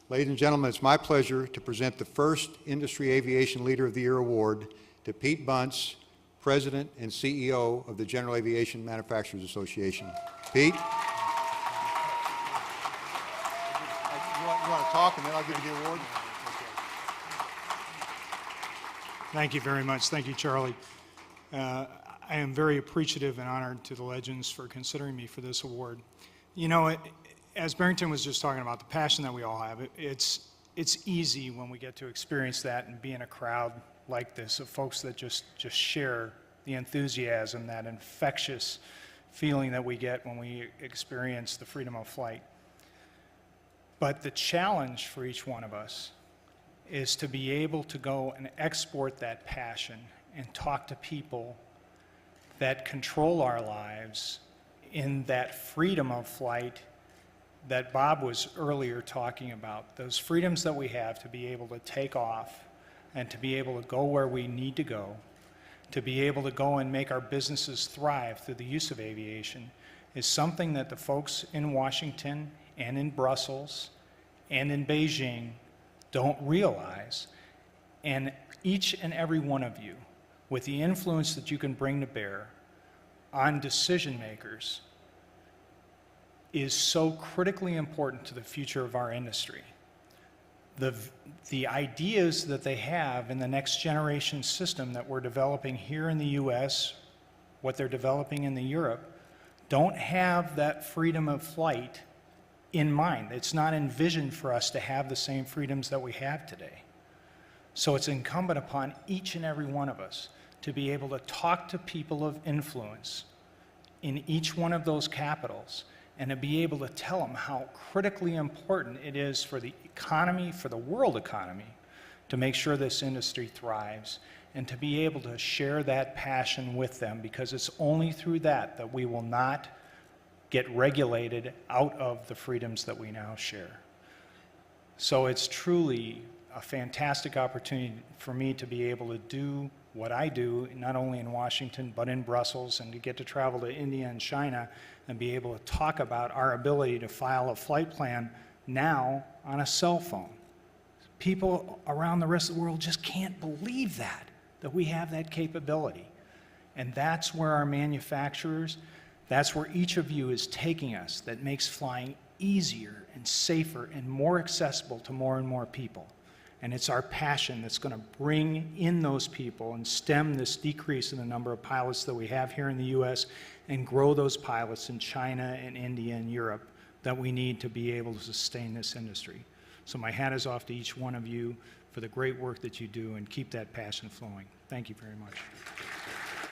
Ladies and gentlemen, it's my pleasure to present the first Industry Aviation Leader of the Year award to Pete Bunce, President and CEO of the General Aviation Manufacturers Association. Pete? You want to talk, and then I'll give you the award? Thank you very much. Thank you, Charlie. I am very appreciative and honored to the Legends for considering me for this award. You know, as Barrington was just talking about, the passion that we all have, it's easy when we get to experience that and be in a crowd like this of folks that just share the enthusiasm, that infectious feeling that we get when we experience the freedom of flight. But the challenge for each one of us is to be able to go and export that passion and talk to people that control our lives in that freedom of flight that Bob was earlier talking about, those freedoms that we have to be able to take off and to be able to go where we need to go, to be able to go and make our businesses thrive through the use of aviation, is something that the folks in Washington and in Brussels and in Beijing don't realize. And each and every one of you, with the influence that you can bring to bear on decision makers, is so critically important to the future of our industry. The ideas that they have in the next generation system that we're developing here in the US, what they're developing in Europe, don't have that freedom of flight in mind. It's not envisioned for us to have the same freedoms that we have today. So it's incumbent upon each and every one of us to be able to talk to people of influence in each one of those capitals and to be able to tell them how critically important it is for the economy, for the world economy, to make sure this industry thrives, and to be able to share that passion with them, because it's only through that we will not get regulated out of the freedoms that we now share. So it's truly a fantastic opportunity for me to be able to do what I do, not only in Washington, but in Brussels, and to get to travel to India and China and be able to talk about our ability to file a flight plan now on a cell phone. People around the rest of the world just can't believe that we have that capability. And that's where our manufacturers, that's where each of you is taking us, that makes flying easier and safer and more accessible to more and more people. And it's our passion that's going to bring in those people and stem this decrease in the number of pilots that we have here in the US and grow those pilots in China and India and Europe that we need to be able to sustain this industry. So my hat is off to each one of you for the great work that you do, and keep that passion flowing. Thank you very much.